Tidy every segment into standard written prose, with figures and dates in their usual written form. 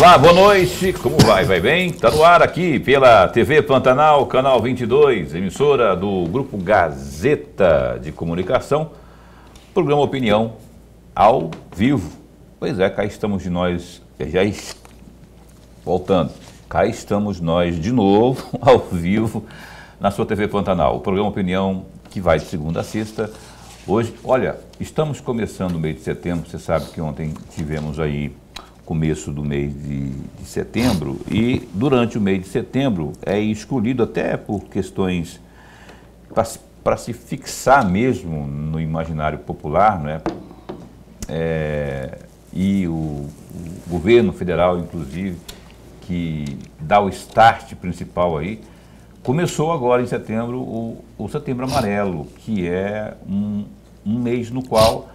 Olá, boa noite, como vai? Vai bem? Está no ar aqui pela TV Pantanal, canal 22, emissora do Grupo Gazeta de Comunicação, programa Opinião ao vivo. Pois é, cá estamos de nós, voltando, cá estamos nós de novo, ao vivo, na sua TV Pantanal, o programa Opinião que vai de segunda a sexta. Hoje, olha, estamos começando o mês de setembro, você sabe que ontem tivemos aí começo do mês de setembro, e durante o mês de setembro é escolhido até por questões para se fixar mesmo no imaginário popular, né? E o governo federal, inclusive, que dá o start principal aí, começou agora em setembro o Setembro Amarelo, que é um mês no qual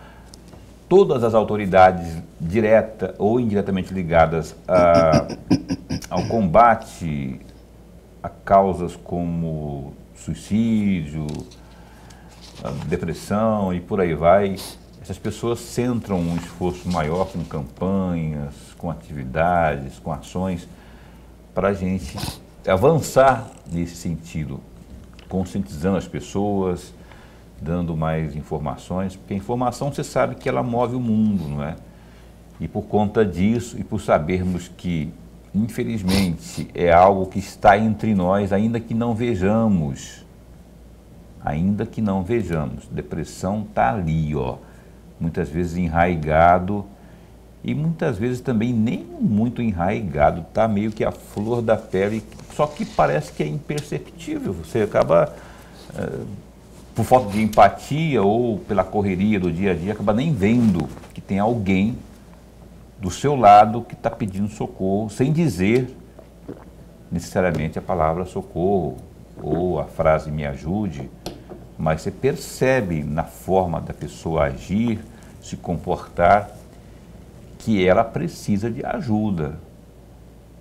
todas as autoridades direta ou indiretamente ligadas ao combate a causas como suicídio, depressão e por aí vai, essas pessoas centram um esforço maior com campanhas, com atividades, com ações, para a gente avançar nesse sentido, conscientizando as pessoas, dando mais informações, porque a informação você sabe que ela move o mundo, não é? E por conta disso, e por sabermos que, infelizmente, é algo que está entre nós, ainda que não vejamos, depressão está ali, ó, muitas vezes enraigado, e muitas vezes também nem muito enraigado, está meio que a flor da pele, só que parece que é imperceptível, você acaba... por falta de empatia ou pela correria do dia a dia, acaba nem vendo que tem alguém do seu lado que está pedindo socorro, sem dizer necessariamente a palavra socorro ou a frase me ajude, mas você percebe na forma da pessoa agir, se comportar, que ela precisa de ajuda,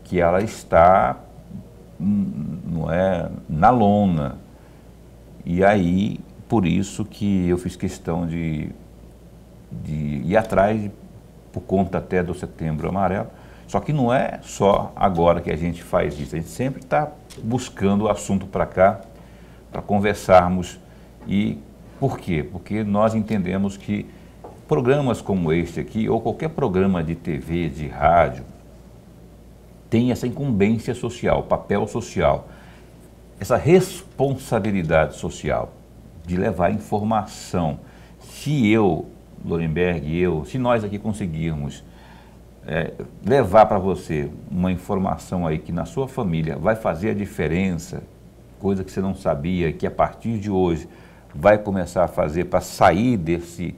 que ela está, não é, na lona. E aí, por isso que eu fiz questão de ir atrás, por conta até do Setembro Amarelo. Só que não é só agora que a gente faz isso, a gente sempre está buscando o assunto para cá, para conversarmos. E por quê? Porque nós entendemos que programas como este aqui, ou qualquer programa de TV, de rádio, tem essa incumbência social, papel social, essa responsabilidade social de levar informação. Se eu, Lorenberg, se nós aqui conseguirmos levar para você uma informação aí que na sua família vai fazer a diferença, coisa que você não sabia, que a partir de hoje vai começar a fazer para sair desse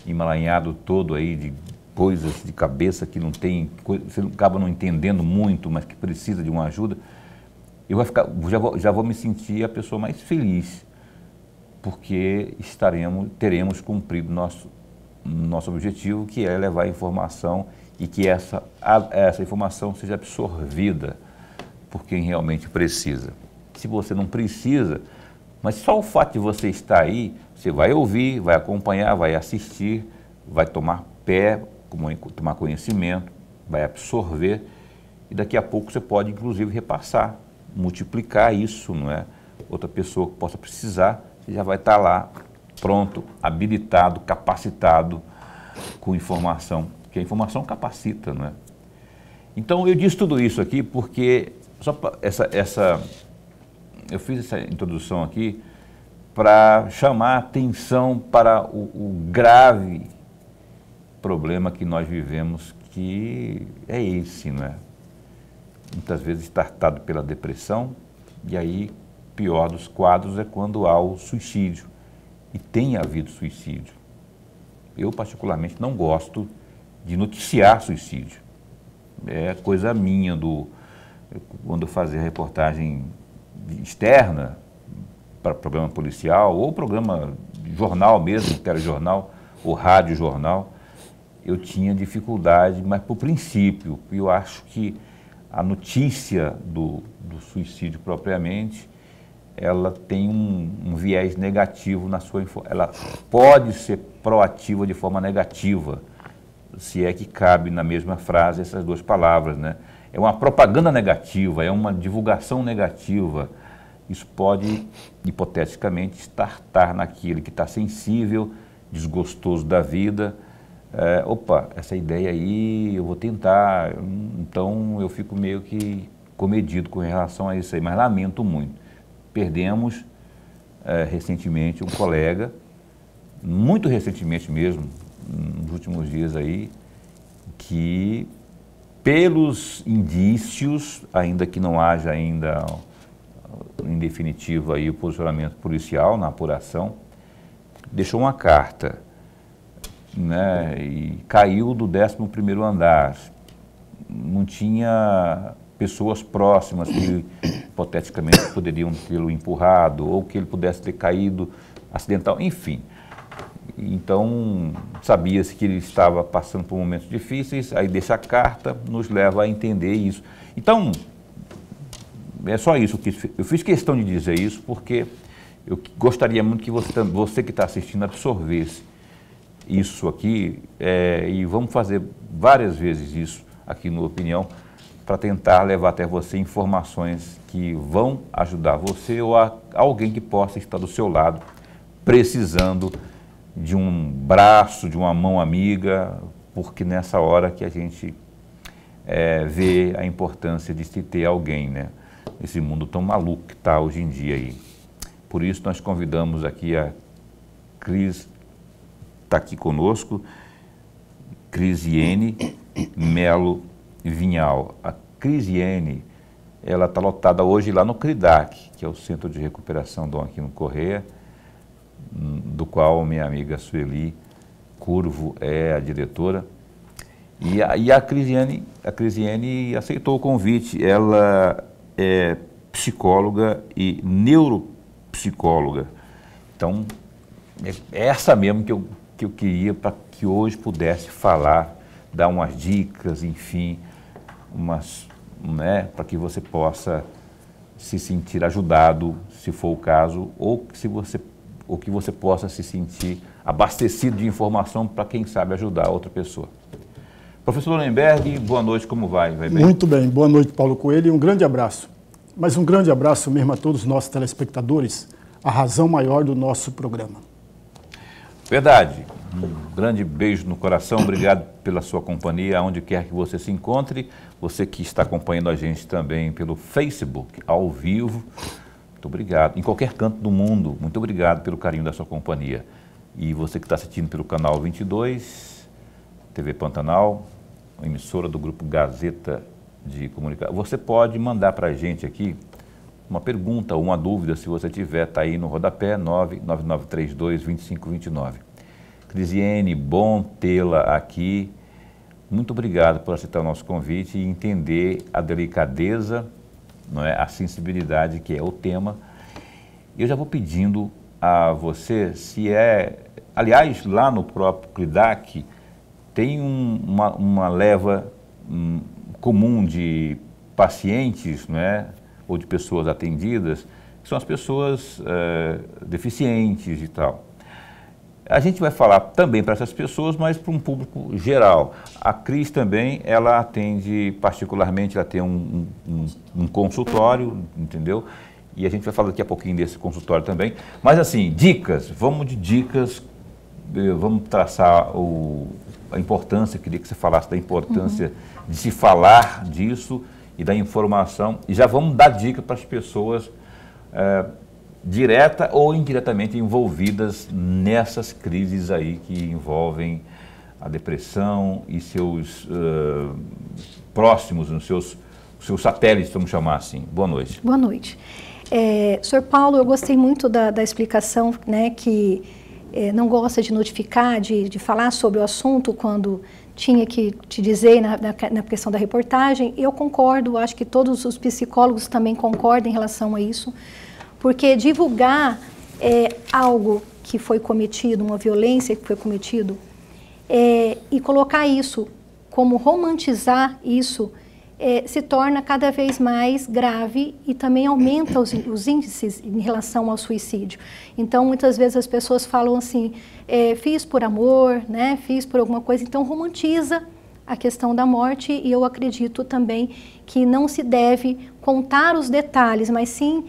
emaranhado todo aí de coisas de cabeça que não tem, você acaba não entendendo muito, mas que precisa de uma ajuda, eu já vou me sentir a pessoa mais feliz, porque teremos cumprido nosso objetivo, que é levar a informação e que essa informação seja absorvida por quem realmente precisa. Se você não precisa, mas só o fato de você estar aí, você vai ouvir, vai acompanhar, vai assistir, vai tomar tomar conhecimento, vai absorver, e daqui a pouco você pode, inclusive, repassar, multiplicar isso, não é? Outra pessoa que possa precisar, você já vai estar lá, pronto, habilitado, capacitado, com informação, porque a informação capacita, não é? Então, eu disse tudo isso aqui porque, eu fiz essa introdução aqui para chamar a atenção para o grave problema que nós vivemos, que é esse, não é? Muitas vezes startado pela depressão, e aí, pior dos quadros é quando há o suicídio, e tem havido suicídio. Eu, particularmente, não gosto de noticiar suicídio. É coisa minha, quando eu fazia reportagem externa, para programa policial, ou programa de jornal mesmo, telejornal, ou rádio jornal, eu tinha dificuldade, mas por princípio, eu acho que a notícia do suicídio propriamente, ela tem um viés negativo na sua informação. Ela pode ser proativa de forma negativa. se é que cabe na mesma frase essas duas palavras, né? É uma propaganda negativa, é uma divulgação negativa. Isso pode, hipoteticamente, startar naquele que está sensível, desgostoso da vida. Opa, essa ideia aí eu vou tentar, então eu fico meio que comedido com relação a isso aí, mas lamento muito. Perdemos recentemente um colega, muito recentemente mesmo, nos últimos dias aí, que pelos indícios, ainda que não haja ainda em definitivo aí o posicionamento policial na apuração, deixou uma carta, né, e caiu do 11º andar, não tinha pessoas próximas que hipoteticamente poderiam tê-lo empurrado ou que ele pudesse ter caído acidental, enfim. Então, sabia-se que ele estava passando por momentos difíceis, aí deixa a carta, nos leva a entender isso. Então, é só isso que eu fiz questão de dizer isso, porque eu gostaria muito que você que está assistindo absorvesse isso aqui, e vamos fazer várias vezes isso aqui no Opinião, para tentar levar até você informações que vão ajudar você ou alguém que possa estar do seu lado, precisando de um braço, de uma mão amiga, porque nessa hora que a gente vê a importância de se ter alguém, né? Esse mundo tão maluco que está hoje em dia aí. Por isso nós convidamos aqui a Cris, está aqui conosco, Crisiene Melo Vinhal. A Crisiene, ela está lotada hoje lá no CRIDAC, que é o Centro de Recuperação Dom Aquino Corrêa, do qual minha amiga Sueli Curvo é a diretora. E a Crisiene aceitou o convite. Ela é psicóloga e neuropsicóloga. Então, é essa mesmo que eu queria para que hoje pudesse falar, dar umas dicas, enfim, né, para que você possa se sentir ajudado, se for o caso, ou que você possa se sentir abastecido de informação para, quem sabe, ajudar outra pessoa. Professor Lorenberg, boa noite, como vai? Vai bem? Muito bem, boa noite, Paulo Coelho, e um grande abraço. Mas um grande abraço mesmo a todos os nossos telespectadores, a razão maior do nosso programa. Verdade. Um grande beijo no coração, obrigado pela sua companhia, aonde quer que você se encontre. Você que está acompanhando a gente também pelo Facebook, ao vivo, muito obrigado. Em qualquer canto do mundo, muito obrigado pelo carinho da sua companhia. E você que está assistindo pelo canal 22, TV Pantanal, emissora do Grupo Gazeta de Comunicação. Você pode mandar para a gente aqui uma pergunta ou uma dúvida, se você tiver, está aí no rodapé, 99932-2529. Crisiene, bom tê-la aqui. Muito obrigado por aceitar o nosso convite e entender a delicadeza, não é, a sensibilidade que é o tema. Eu já vou pedindo a você se aliás, lá no próprio CRIDAC, tem uma leva comum de pacientes, não é, ou de pessoas atendidas, que são as pessoas deficientes e tal. A gente vai falar também para essas pessoas, mas para um público geral. A Cris também, ela atende particularmente, ela tem um consultório, entendeu? E a gente vai falar daqui a pouquinho desse consultório também. Mas assim, dicas, vamos de dicas, vamos traçar a importância, queria que você falasse da importância de se falar disso e da informação. E já vamos dar dica para as pessoas direta ou indiretamente envolvidas nessas crises aí que envolvem a depressão e seus próximos, os seus satélites, vamos chamar assim. Boa noite. Boa noite. Sr. Paulo, eu gostei muito da explicação, né, que não gosta de notificar, de falar sobre o assunto quando tinha que te dizer na questão da reportagem. Eu concordo, acho que todos os psicólogos também concordam em relação a isso, porque divulgar algo que foi cometido, uma violência que foi cometido, e colocar isso como romantizar isso, se torna cada vez mais grave e também aumenta os índices em relação ao suicídio. Então, muitas vezes as pessoas falam assim, fiz por amor, né, fiz por alguma coisa, então romantiza a questão da morte, e eu acredito também que não se deve contar os detalhes, mas sim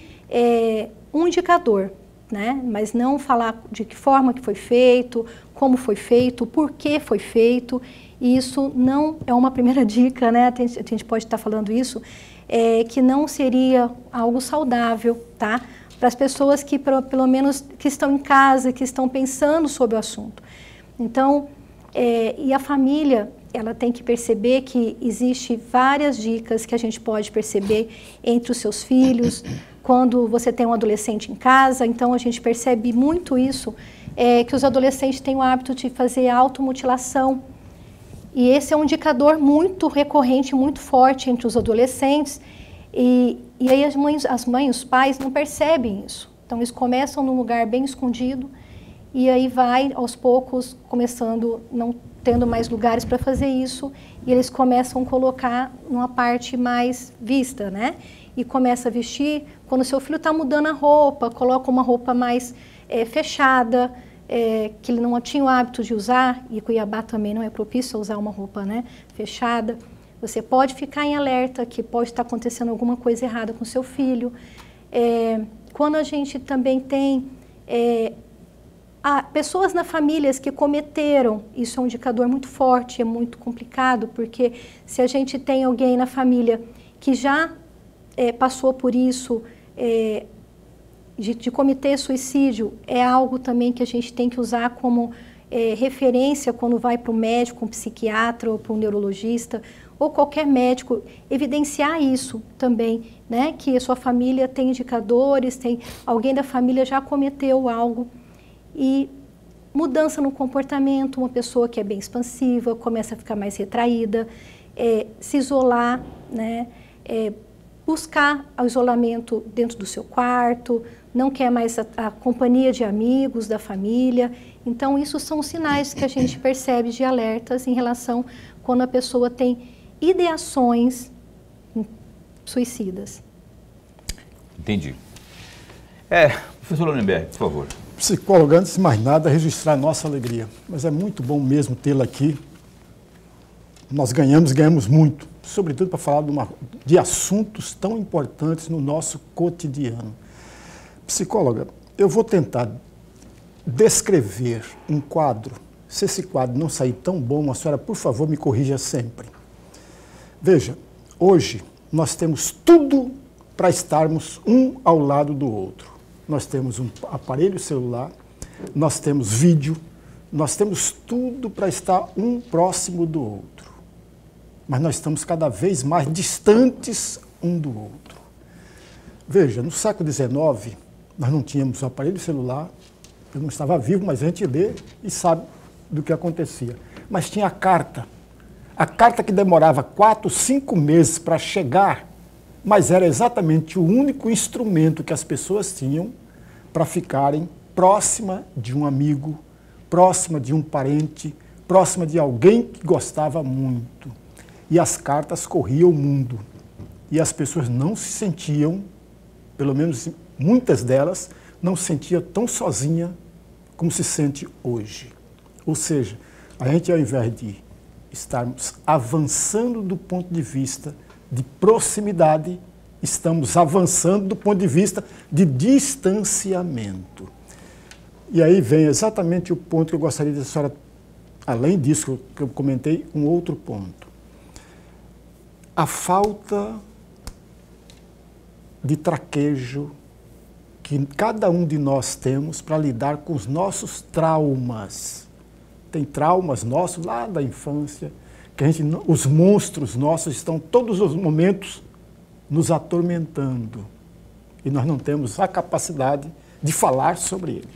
um indicador, né? Mas não falar de que forma que foi feito, como foi feito, por que foi feito. E isso não é uma primeira dica, né? A gente pode estar falando isso, que não seria algo saudável, tá? Para as pessoas que, pelo menos, que estão em casa, que estão pensando sobre o assunto. Então, e a família, ela tem que perceber que existe várias dicas que a gente pode perceber entre os seus filhos, quando você tem um adolescente em casa. Então a gente percebe muito isso, que os adolescentes têm o hábito de fazer automutilação. E esse é um indicador muito recorrente, muito forte entre os adolescentes. E aí as mães, os pais não percebem isso. Então eles começam num lugar bem escondido, e aí vai aos poucos começando, não tendo mais lugares para fazer isso, e eles começam a colocar numa parte mais vista, né? E começa a vestir, quando o seu filho está mudando a roupa, coloca uma roupa mais fechada, que ele não tinha o hábito de usar, e Cuiabá também não é propício a usar uma roupa, né, fechada. Você pode ficar em alerta que pode estar acontecendo alguma coisa errada com seu filho. Quando a gente também tem pessoas na família que cometeram, isso é um indicador muito forte, é muito complicado, porque se a gente tem alguém na família que já passou por isso, de cometer suicídio, é algo também que a gente tem que usar como referência quando vai para o médico, um psiquiatra ou para um neurologista, ou qualquer médico, evidenciar isso também, né? Que a sua família tem indicadores, alguém da família já cometeu algo. E mudança no comportamento, uma pessoa que é bem expansiva, começa a ficar mais retraída, se isolar, né? Buscar o isolamento dentro do seu quarto, não quer mais a companhia de amigos, da família. Então, isso são sinais que a gente percebe de alertas em relação quando a pessoa tem ideações suicidas. Entendi. Professor Lonenberg, por favor. Psicóloga, antes de mais nada, registrar a nossa alegria. Mas é muito bom mesmo tê-la aqui. Nós ganhamos muito, sobretudo para falar de assuntos tão importantes no nosso cotidiano. Psicóloga, eu vou tentar descrever um quadro. Se esse quadro não sair tão bom, a senhora, por favor, me corrija sempre. Veja, hoje nós temos tudo para estarmos um ao lado do outro. Nós temos um aparelho celular, nós temos vídeo, nós temos tudo para estar um próximo do outro. Mas nós estamos cada vez mais distantes um do outro. Veja, no século XIX, nós não tínhamos o aparelho celular, eu não estava vivo, mas a gente lê e sabe do que acontecia. Mas tinha a carta que demorava 4, 5 meses para chegar, mas era exatamente o único instrumento que as pessoas tinham para ficarem próxima de um amigo, próxima de um parente, próxima de alguém que gostava muito. E as cartas corriam o mundo. E as pessoas não se sentiam, pelo menos muitas delas, não se sentiam tão sozinhas como se sente hoje. Ou seja, a gente, ao invés de estarmos avançando do ponto de vista de proximidade, estamos avançando do ponto de vista de distanciamento. E aí vem exatamente o ponto que eu gostaria de a senhora, além disso que eu comentei, um outro ponto. A falta de traquejo que cada um de nós temos para lidar com os nossos traumas. Tem traumas nossos lá da infância, que os monstros nossos estão todos os momentos nos atormentando. E nós não temos a capacidade de falar sobre ele.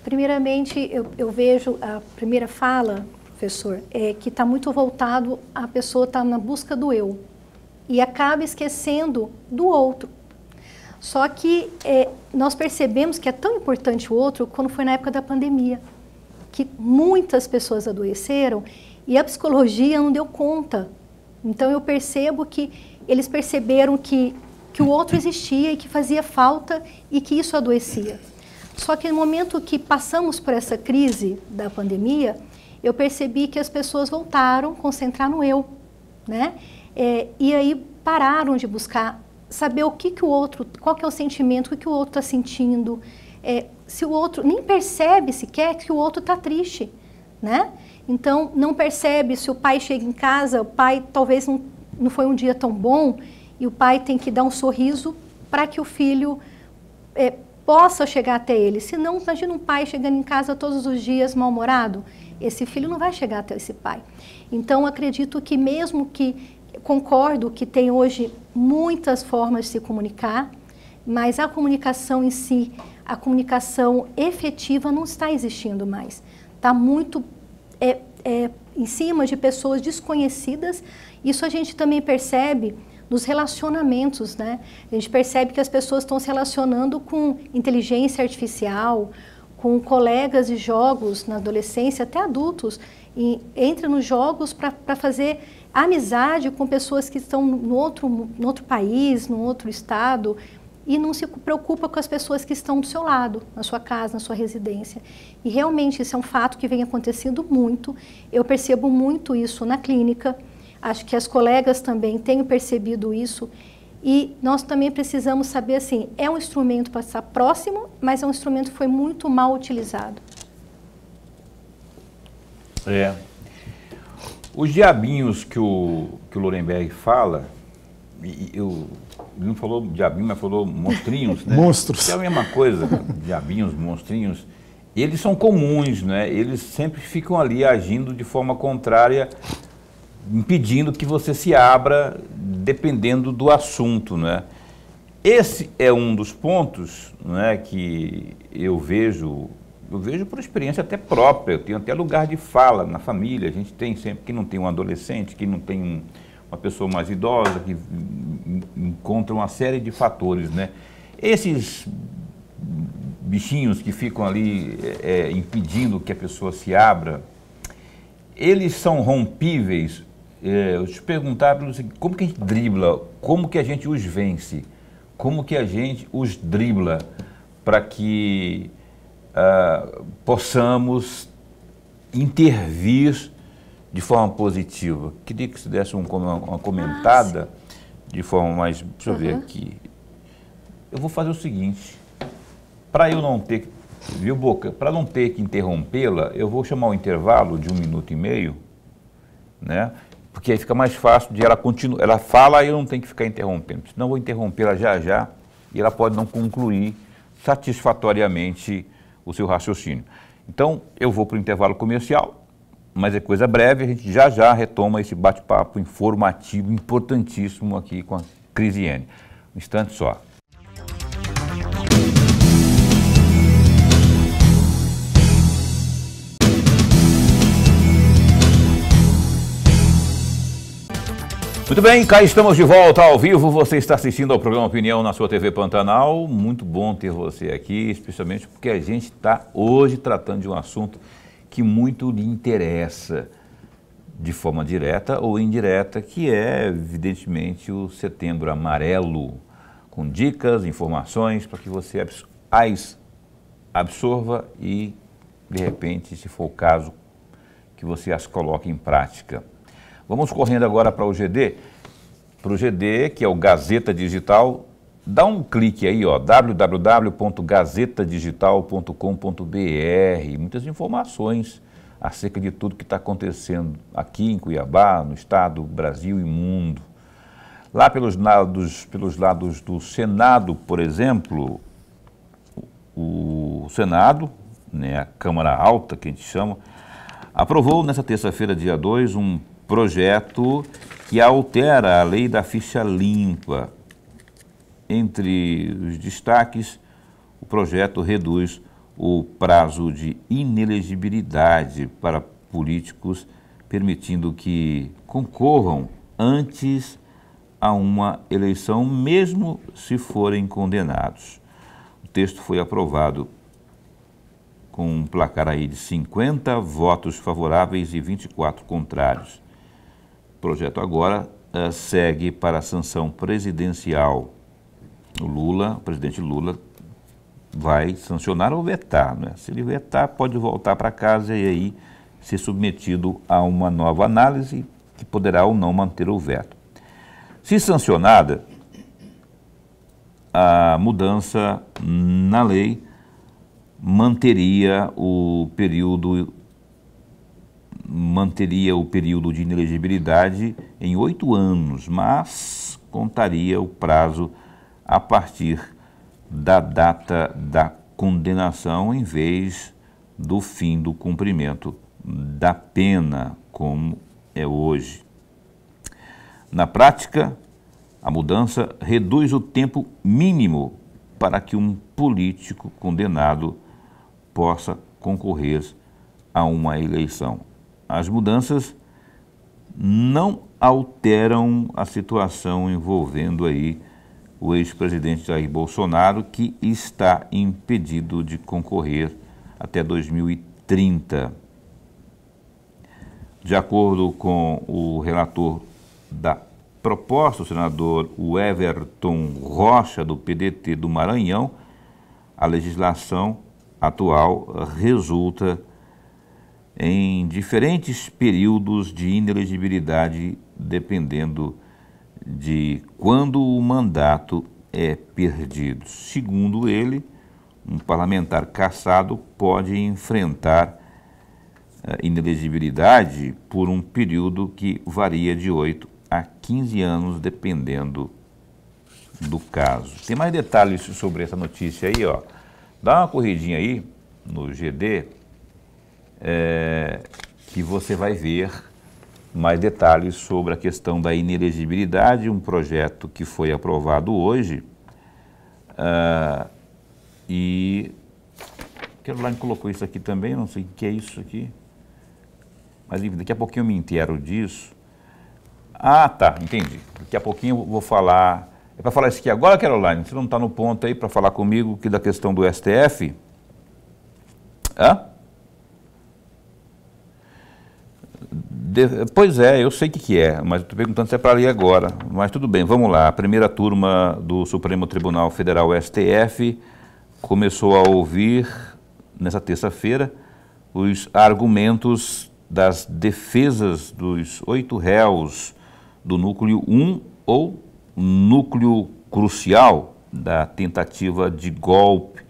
Primeiramente, eu vejo a primeira fala, professor, que está muito voltado, a pessoa está na busca do eu e acaba esquecendo do outro. Só que nós percebemos que é tão importante o outro quando foi na época da pandemia, que muitas pessoas adoeceram E a psicologia não deu conta. Então eu percebo que eles perceberam que o outro existia e que fazia falta e que isso adoecia. Só que no momento que passamos por essa crise da pandemia, eu percebi que as pessoas voltaram a concentrar no eu, né? E aí pararam de buscar saber o que o outro, qual que é o sentimento, o que o outro está sentindo, se o outro nem percebe sequer que o outro está triste, né? Então não percebe se o pai chega em casa, o pai talvez não foi um dia tão bom e o pai tem que dar um sorriso para que o filho possa chegar até ele. Senão, imagina um pai chegando em casa todos os dias mal-humorado, esse filho não vai chegar até esse pai. Então acredito que mesmo que concordo que tem hoje muitas formas de se comunicar, mas a comunicação em si, a comunicação efetiva não está existindo mais. Está muito em cima de pessoas desconhecidas. Isso a gente também percebe nos relacionamentos, né? A gente percebe que as pessoas estão se relacionando com inteligência artificial, com colegas de jogos na adolescência, até adultos, e entra nos jogos para fazer amizade com pessoas que estão no outro país, no outro estado, e não se preocupa com as pessoas que estão do seu lado, na sua casa, na sua residência. E realmente isso é um fato que vem acontecendo muito, eu percebo muito isso na clínica, acho que as colegas também têm percebido isso, e nós também precisamos saber, assim, é um instrumento para estar próximo, mas é um instrumento que foi muito mal utilizado. Os diabinhos que o Lorenberg fala, ele não falou diabinho, mas falou monstrinhos, né? Monstros. Que é a mesma coisa, diabinhos, monstrinhos. Eles são comuns, né? Eles sempre ficam ali agindo de forma contrária, impedindo que você se abra, dependendo do assunto, né? Esse é um dos pontos, né, que eu vejo por experiência até própria, eu tenho até lugar de fala na família, a gente tem sempre, que não tem um adolescente, que não tem uma pessoa mais idosa, que encontra uma série de fatores, né? Esses bichinhos que ficam ali impedindo que a pessoa se abra, eles são rompíveis. Eu te perguntar como que a gente dribla, como que a gente os vence, como que a gente os dribla para que possamos intervir de forma positiva. Queria que você desse uma comentada de forma mais... Deixa eu ver aqui. Eu vou fazer o seguinte, para eu não ter... Viu, Boca? Para não ter que interrompê-la, eu vou chamar o intervalo de 1 minuto e meio, né? Porque aí fica mais fácil de ela continuar. Ela fala e eu não tenho que ficar interrompendo. Senão eu vou interrompê-la já e ela pode não concluir satisfatoriamente o seu raciocínio. Então, eu vou para o intervalo comercial, mas é coisa breve, a gente já retoma esse bate-papo informativo, importantíssimo aqui com a Crisiene. Um instante só. Muito bem, cá estamos de volta ao vivo, você está assistindo ao programa Opinião na sua TV Pantanal, muito bom ter você aqui, especialmente porque a gente está hoje tratando de um assunto que muito lhe interessa, de forma direta ou indireta, que é, evidentemente, o Setembro Amarelo, com dicas, informações, para que você as absorva e, de repente, se for o caso, que você as coloque em prática. Vamos correndo agora para o GD, que é o Gazeta Digital. Dá um clique aí, ó, www.gazetadigital.com.br. Muitas informações acerca de tudo que está acontecendo aqui em Cuiabá, no estado, Brasil e mundo. Lá pelos lados do Senado, por exemplo, o Senado, né, a Câmara Alta, que a gente chama, aprovou nessa terça-feira, dia 2, um projeto que altera a lei da ficha limpa. Entre os destaques, o projeto reduz o prazo de inelegibilidade para políticos, permitindo que concorram antes a uma eleição, mesmo se forem condenados. O texto foi aprovado com um placar aí de 50 votos favoráveis e 24 contrários. O projeto agora segue para a sanção presidencial. O presidente Lula, vai sancionar ou vetar, né? Se ele vetar, pode voltar para casa e aí ser submetido a uma nova análise que poderá ou não manter o veto. Se sancionada, a mudança na lei manteria o período de inelegibilidade em 8 anos, mas contaria o prazo a partir da data da condenação em vez do fim do cumprimento da pena, como é hoje. Na prática, a mudança reduz o tempo mínimo para que um político condenado possa concorrer a uma eleição. As mudanças não alteram a situação envolvendo aí o ex-presidente Jair Bolsonaro, que está impedido de concorrer até 2030. De acordo com o relator da proposta, o senador Everton Rocha, do PDT do Maranhão, a legislação atual resulta em diferentes períodos de inelegibilidade, dependendo de quando o mandato é perdido. Segundo ele, um parlamentar cassado pode enfrentar inelegibilidade por um período que varia de 8 a 15 anos, dependendo do caso. Tem mais detalhes sobre essa notícia aí, ó. Dá uma corridinha aí no GD, que você vai ver mais detalhes sobre a questão da inelegibilidade, um projeto que foi aprovado hoje, e Caroline colocou isso aqui também, não sei o que é isso aqui, mas daqui a pouquinho eu me inteiro disso. Ah, tá, entendi. Daqui a pouquinho eu vou falar, é para falar isso aqui agora, Caroline? Você não está no ponto aí para falar comigo que da questão do STF? Hã? Pois é, eu sei o que é, mas estou perguntando se é para ler agora. Mas tudo bem, vamos lá. A primeira turma do Supremo Tribunal Federal, STF, começou a ouvir, nessa terça-feira, os argumentos das defesas dos 8 réus do núcleo 1 ou núcleo crucial da tentativa de golpe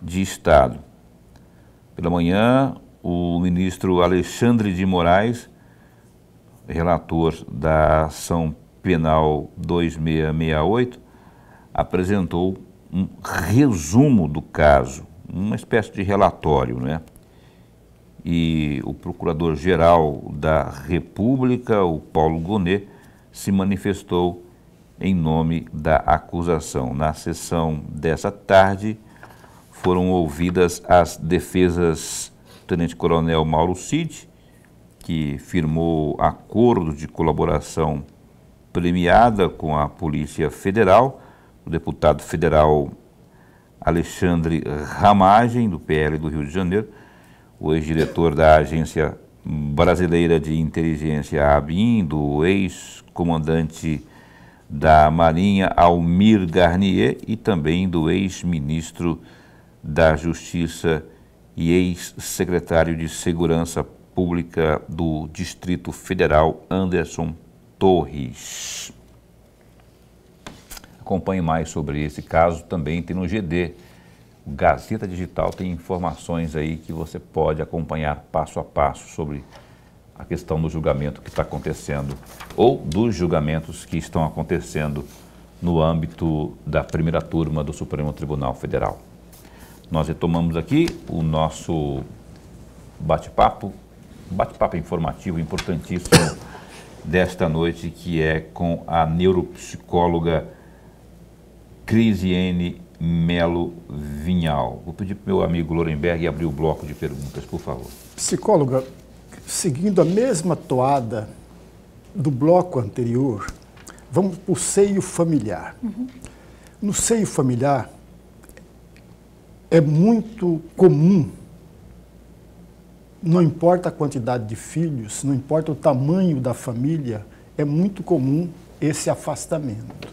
de Estado. Pela manhã, o ministro Alexandre de Moraes, relator da ação penal 2668, apresentou um resumo do caso, uma espécie de relatório, né? E o procurador-geral da República, o Paulo Gonet, se manifestou em nome da acusação. Na sessão dessa tarde, foram ouvidas as defesas do tenente-coronel Mauro Cid, que firmou acordo de colaboração premiada com a Polícia Federal, o deputado federal Alexandre Ramagem, do PL do Rio de Janeiro, o ex-diretor da Agência Brasileira de Inteligência, ABIN, do ex-comandante da Marinha, Almir Garnier, e também do ex-ministro da Justiça e ex-secretário de Segurança Pública do Distrito Federal, Anderson Torres. Acompanhe mais sobre esse caso, também tem no GD. O Gazeta Digital tem informações aí que você pode acompanhar passo a passo sobre a questão do julgamento que está acontecendo, ou dos julgamentos que estão acontecendo no âmbito da primeira turma do Supremo Tribunal Federal. Nós retomamos aqui o nosso bate-papo informativo importantíssimo desta noite, que é com a neuropsicóloga Crisiene Melo Vinhal. Vou pedir para o meu amigo Lorenberg abrir o bloco de perguntas, por favor. Psicóloga, seguindo a mesma toada do bloco anterior, vamos para o seio familiar. No seio familiar, é muito comum não importa a quantidade de filhos, não importa o tamanho da família, é muito comum esse afastamento.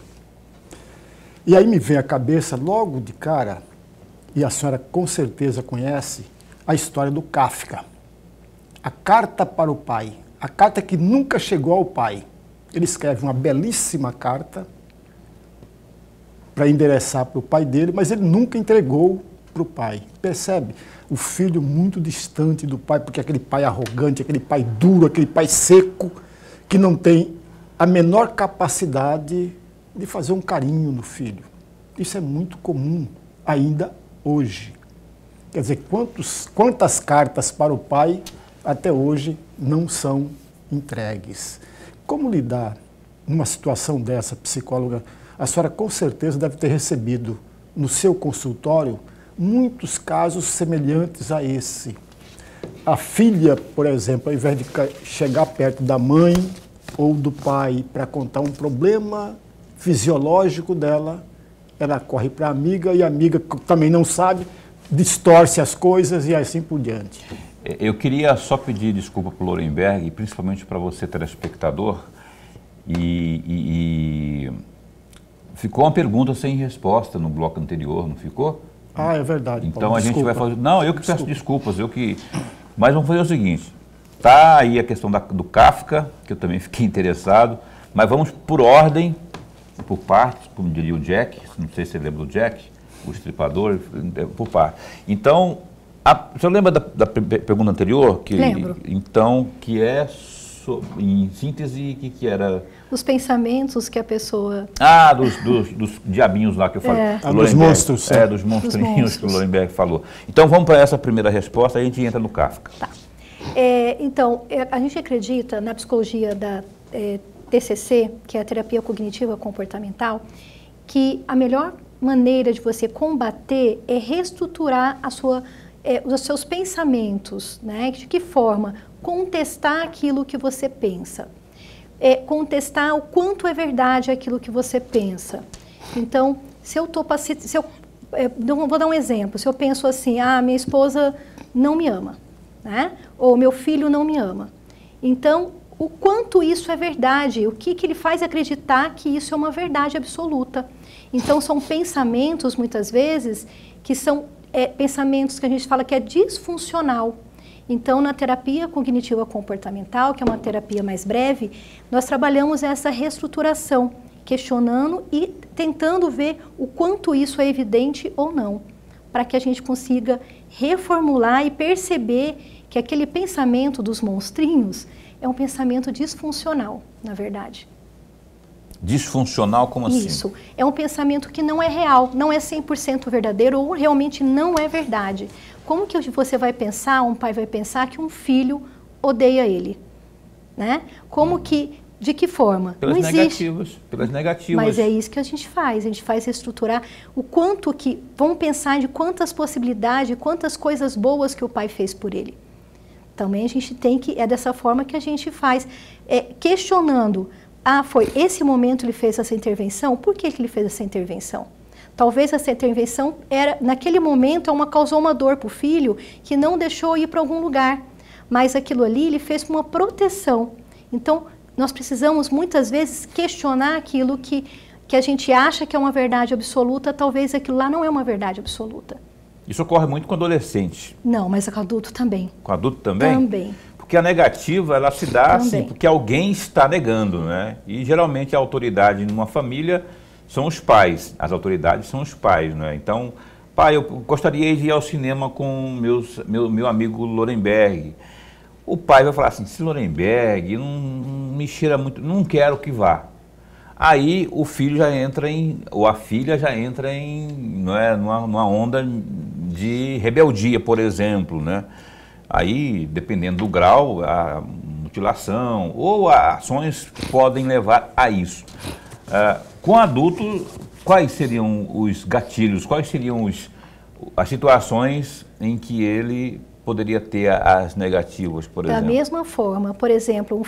E aí me vem à cabeça, logo de cara, e a senhora com certeza conhece, a história do Kafka. A carta para o pai, a carta que nunca chegou ao pai. Ele escreve uma belíssima carta para endereçar para o pai dele, mas ele nunca entregou para o pai. Percebe? O filho muito distante do pai, porque aquele pai arrogante, aquele pai duro, aquele pai seco, que não tem a menor capacidade de fazer um carinho no filho. Isso é muito comum ainda hoje. Quer dizer, quantas cartas para o pai até hoje não são entregues? Como lidar numa situação dessa, psicóloga? A senhora com certeza deve ter recebido no seu consultório muitos casos semelhantes a esse. A filha, por exemplo, ao invés de chegar perto da mãe ou do pai para contar um problema fisiológico dela, ela corre para a amiga e a amiga também não sabe, distorce as coisas e assim por diante. Eu queria só pedir desculpa para o Lorenberg, principalmente para você, telespectador, e ficou uma pergunta sem resposta no bloco anterior, não ficou? Ah, é verdade. Então Paulo, a gente desculpa. vai fazer... Não, eu que peço desculpas, mas vamos fazer o seguinte, tá aí a questão do Kafka, que eu também fiquei interessado, mas vamos por ordem, por partes, como diria o Jack, não sei se você lembra do Jack, o estripador, por partes. Então, você lembra da pergunta anterior? Lembro. Então, que é, em síntese, que era... Os pensamentos que a pessoa... Ah, dos diabinhos lá que eu falei. Dos monstros. Dos monstrinhos que o Lorenberg falou. Então, vamos para essa primeira resposta, aí a gente entra no Kafka. Tá. Então, a gente acredita na psicologia da TCC, que é a terapia cognitiva comportamental, que a melhor maneira de você combater é reestruturar os seus pensamentos, né? De que forma? Contestar aquilo que você pensa. Contestar o quanto é verdade aquilo que você pensa. Então, vou dar um exemplo. Se eu penso assim, minha esposa não me ama, né? Ou meu filho não me ama. Então, o quanto isso é verdade, o que ele faz acreditar que isso é uma verdade absoluta. Então, são pensamentos, muitas vezes, que são pensamentos que a gente fala que é disfuncional. Então, na terapia cognitiva comportamental, que é uma terapia mais breve, nós trabalhamos essa reestruturação, questionando e tentando ver o quanto isso é evidente ou não, para que a gente consiga reformular e perceber que aquele pensamento dos monstrinhos é um pensamento disfuncional, na verdade. Disfuncional, como assim? Isso. É um pensamento que não é real, não é 100% verdadeiro ou realmente não é verdade. Como que você vai pensar, um pai vai pensar que um filho odeia ele? Né? De que forma? Pelas não existe. Pelas negativas. Mas é isso que a gente faz reestruturar o quanto que, vamos pensar de quantas possibilidades, quantas coisas boas que o pai fez por ele. Também a gente é dessa forma que a gente faz, questionando, foi esse momento ele fez essa intervenção, por que ele fez essa intervenção? Talvez essa intervenção naquele momento, causou uma dor para o filho que não deixou ir para algum lugar, mas aquilo ali ele fez uma proteção. Então, nós precisamos muitas vezes questionar aquilo que a gente acha que é uma verdade absoluta, talvez aquilo lá não é uma verdade absoluta. Isso ocorre muito com adolescente. Não, mas com adulto também. Com adulto também? Também. Porque a negativa, ela se dá assim, porque alguém está negando, né? E geralmente a autoridade numa família são os pais. As autoridades são os pais, né? Então, pai, eu gostaria de ir ao cinema com meu amigo Lorenberg. O pai vai falar assim, se Lorenberg não me cheira muito, não quero que vá. Aí o filho já entra ou a filha já entra numa onda de rebeldia, por exemplo, né? Aí, dependendo do grau, a mutilação ou ações podem levar a isso. Com adulto, quais seriam os gatilhos, quais seriam as situações em que ele poderia ter as negativas, por exemplo? Da mesma forma, por exemplo,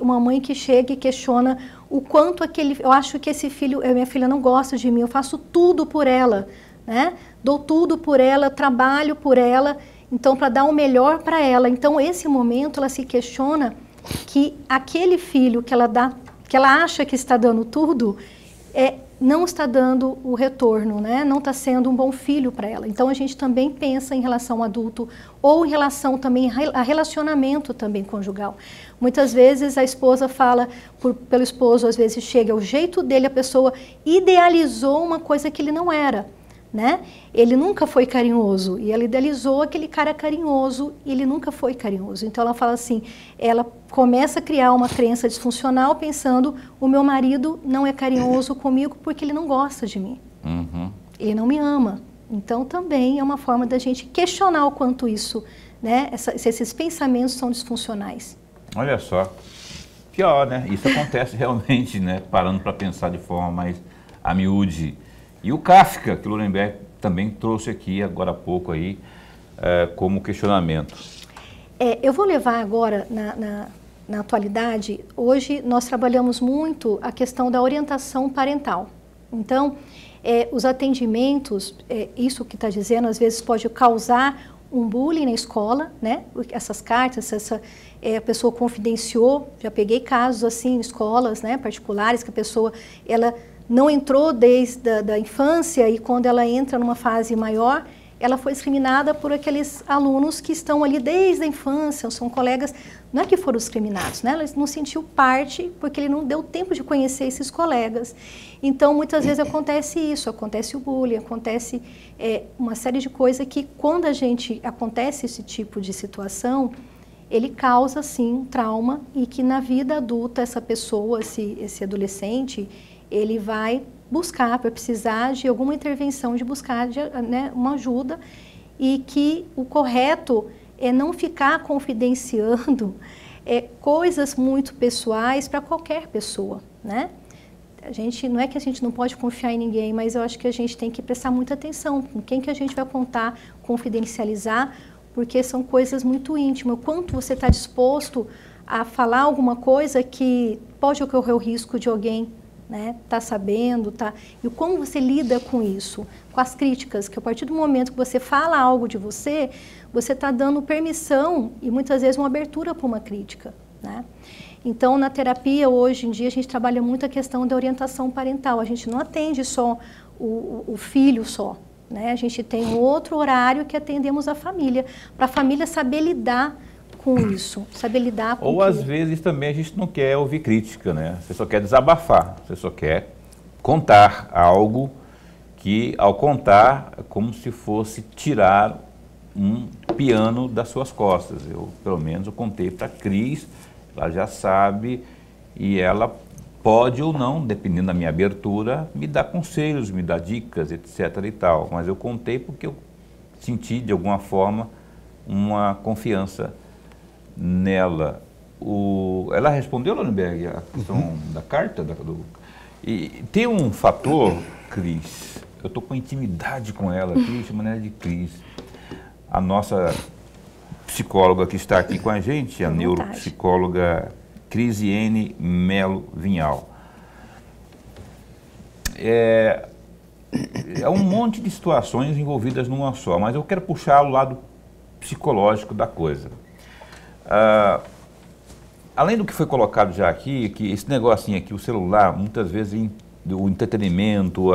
uma mãe que chega e questiona o quanto eu acho que minha filha não gosta de mim, eu faço tudo por ela, né? Dou tudo por ela, trabalho por ela, Então, para dar o melhor para ela. Então, esse momento, ela se questiona que aquele filho que ela dá, que ela acha que está dando tudo, não está dando o retorno, né? Não está sendo um bom filho para ela. Então, a gente também pensa em relação ao adulto ou em relação também a relacionamento também conjugal. Muitas vezes a esposa fala pelo esposo, às vezes chega o jeito dele, a pessoa idealizou uma coisa que ele não era, né? Ele nunca foi carinhoso e ela idealizou aquele cara carinhoso e ele nunca foi carinhoso. Então ela fala assim, ela começa a criar uma crença disfuncional pensando, o meu marido não é carinhoso comigo porque ele não gosta de mim. Uhum. Ele não me ama. Então também é uma forma da gente questionar o quanto isso, né, esses pensamentos são disfuncionais. Olha só, pior, né? Isso acontece realmente, né? Parando para pensar de forma mais a miúde. E o Kafka, que o Lullenberg também trouxe aqui agora há pouco aí, como questionamento. Eu vou levar agora, na atualidade, hoje nós trabalhamos muito a questão da orientação parental. Então, os atendimentos, isso que está dizendo, às vezes pode causar um bullying na escola, né? Essas cartas, a pessoa confidenciou, já peguei casos assim em escolas, né, particulares, que a pessoa, ela não entrou desde a infância e quando ela entra numa fase maior, ela foi discriminada por aqueles alunos que estão ali desde a infância, são colegas, não é que foram discriminados, né? Ela não sentiu parte porque ele não deu tempo de conhecer esses colegas. Então, muitas vezes acontece isso, acontece o bullying, acontece uma série de coisas que quando acontece esse tipo de situação, ele causa, sim, um trauma e que na vida adulta essa pessoa, esse adolescente, ele vai buscar, para precisar de alguma intervenção, de buscar né, uma ajuda e que o correto é não ficar confidenciando coisas muito pessoais para qualquer pessoa, né? Não é que a gente não pode confiar em ninguém, mas eu acho que a gente tem que prestar muita atenção com quem que a gente vai contar, confidencializar, porque são coisas muito íntimas. O quanto você está disposto a falar alguma coisa que pode ocorrer o risco de alguém, né, tá sabendo, e como você lida com isso, com as críticas, que a partir do momento que você fala algo de você, você está dando permissão e muitas vezes uma abertura para uma crítica, né? Então, na terapia, hoje em dia, a gente trabalha muito a questão da orientação parental, a gente não atende só o filho só, né? A gente tem um outro horário que atendemos a família, para a família saber lidar com isso, saber lidar com Ou às vezes também a gente não quer ouvir crítica, né? Você só quer desabafar, você só quer contar algo que, ao contar, é como se fosse tirar um piano das suas costas. Pelo menos, eu contei para a Cris, ela já sabe e ela pode ou não, dependendo da minha abertura, me dar conselhos, me dar dicas, etc. e tal. Mas eu contei porque eu senti, de alguma forma, uma confiança nela. Ela respondeu, Lullenberg, a questão da carta? E tem um fator, Cris, eu estou com intimidade com ela aqui, chamando ela de Cris. A nossa psicóloga que está aqui com a gente, a neuropsicóloga Crisiene Melo Vinhal. É um monte de situações envolvidas numa só, mas eu quero puxar o lado psicológico da coisa. Além do que foi colocado já aqui, que esse negocinho aqui, o celular, muitas vezes o entretenimento,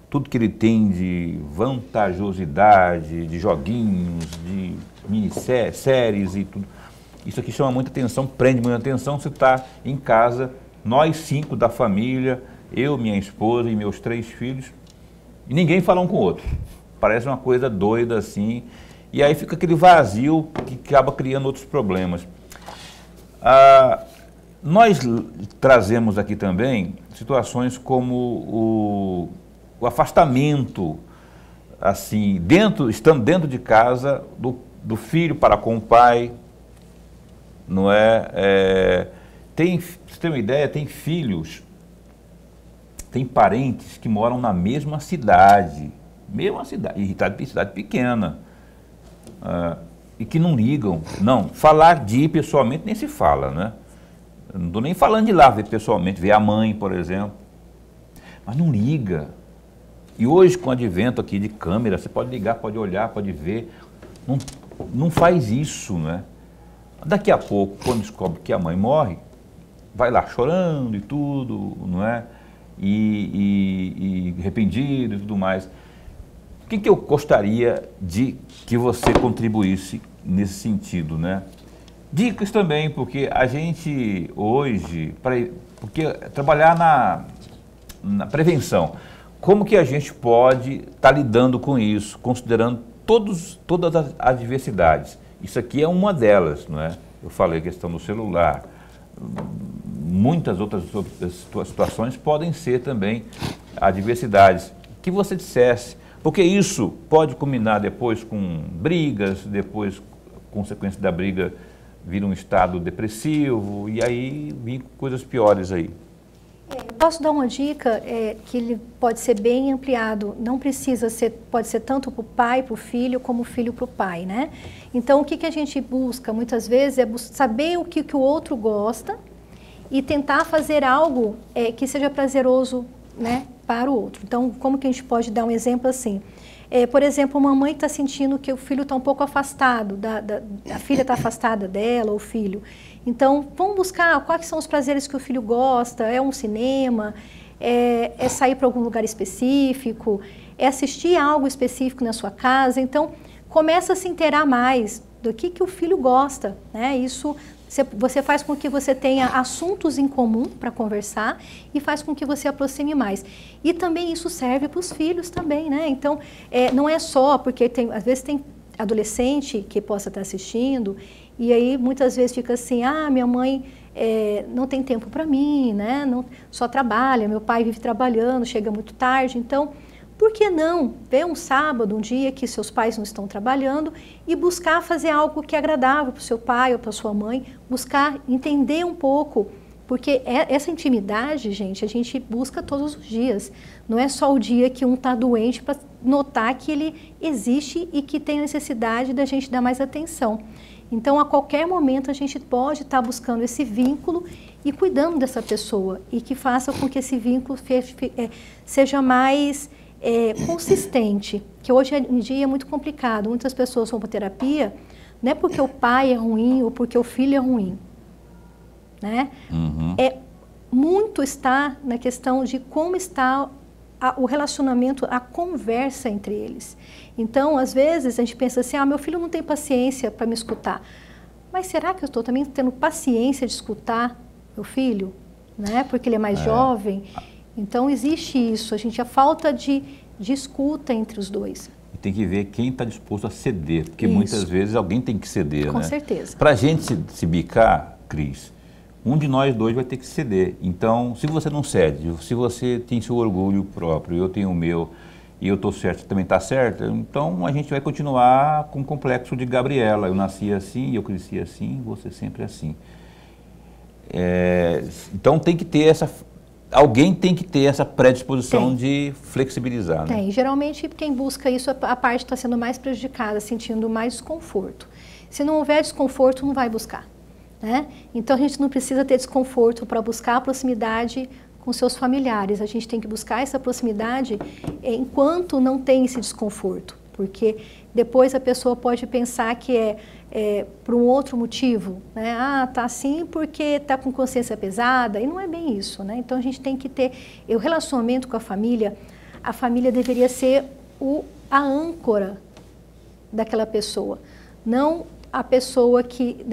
tudo que ele tem de vantajosidade, de joguinhos, de minisséries e tudo, isso aqui chama muita atenção, prende muita atenção. Você está em casa, nós 5 da família, eu, minha esposa e meus 3 filhos, e ninguém fala um com o outro. Parece uma coisa doida assim. E aí fica aquele vazio que acaba criando outros problemas. Nós trazemos aqui também situações como o afastamento, assim, estando dentro de casa, do filho para com o pai, não é? Pra você ter uma ideia, tem filhos, tem parentes que moram na mesma cidade, e cidade pequena. E que não ligam. Não, falar de ir pessoalmente nem se fala, né? Eu não estou nem falando de ir lá ver pessoalmente, ver a mãe, por exemplo. Mas não liga. E hoje, com o advento aqui de câmera, você pode ligar, pode olhar, pode ver. não faz isso, né? Daqui a pouco, quando descobre que a mãe morre, vai lá chorando e tudo, não é? E arrependido e tudo mais. O que eu gostaria de que você contribuísse nesse sentido, né? Dicas também, porque a gente hoje, porque trabalhar na prevenção, como que a gente pode estar lidando com isso, considerando todas as adversidades? Isso aqui é uma delas, não é? Eu falei a questão do celular, muitas outras situações podem ser também adversidades. Que você dissesse, porque isso pode culminar depois com brigas, depois, consequência da briga, vira um estado depressivo, e aí vir coisas piores aí. Posso dar uma dica que ele pode ser bem ampliado, não precisa ser, pode ser tanto para o pai, para o filho, como o filho para o pai, né? Então, o que a gente busca muitas vezes é saber o que o outro gosta e tentar fazer algo que seja prazeroso, né, para o outro. Então, como que a gente pode dar um exemplo assim? Por exemplo, uma mãe está sentindo que o filho está um pouco afastado, a filha está afastada dela, ou o filho. Então, vamos buscar quais são os prazeres que o filho gosta, é um cinema, é sair para algum lugar específico, é assistir algo específico na sua casa. Então, começa a se inteirar mais do que o filho gosta, né? Isso você faz com que você tenha assuntos em comum para conversar e faz com que você aproxime mais. E também isso serve para os filhos também, né? Então, não é só porque às vezes tem adolescente que possa estar assistindo e aí muitas vezes fica assim, minha mãe não tem tempo para mim, né? Só trabalha, meu pai vive trabalhando, chega muito tarde, então por que não ver um sábado, um dia que seus pais não estão trabalhando e buscar fazer algo que é agradável para o seu pai ou para a sua mãe, buscar entender um pouco, porque essa intimidade, gente, a gente busca todos os dias. Não é só o dia que um está doente para notar que ele existe e que tem necessidade da gente dar mais atenção. Então, a qualquer momento, a gente pode estar buscando esse vínculo e cuidando dessa pessoa e que faça com que esse vínculo seja mais consistente, que hoje em dia é muito complicado. Muitas pessoas vão para terapia, não é porque o pai é ruim ou porque o filho é ruim, né? Uhum. Muito está na questão de como está o relacionamento, a conversa entre eles. Então, às vezes, a gente pensa assim, meu filho não tem paciência para me escutar. Mas será que eu estou também tendo paciência de escutar meu filho? Né? Porque ele é mais jovem. Então, existe isso, a falta de escuta entre os dois. E tem que ver quem está disposto a ceder, porque muitas vezes alguém tem que ceder, Com né? certeza. Para a gente se bicar, Cris, um de nós dois vai ter que ceder. Então, se você não cede, se você tem seu orgulho próprio, eu tenho o meu, e eu estou certo, você também está certo, então a gente vai continuar com o complexo de Gabriela. Eu nasci assim, eu cresci assim, você sempre assim. Então tem que ter alguém tem que ter essa predisposição de flexibilizar. Né? Tem. Geralmente quem busca isso, a parte está sendo mais prejudicada, sentindo mais desconforto. Se não houver desconforto, não vai buscar. Né? Então a gente não precisa ter desconforto para buscar a proximidade com seus familiares. A gente tem que buscar essa proximidade enquanto não tem esse desconforto. Porque depois a pessoa pode pensar que por um outro motivo, né? Tá assim porque está com consciência pesada, e não é bem isso, né? Então a gente tem que ter o relacionamento com a família deveria ser a âncora daquela pessoa, não a pessoa que,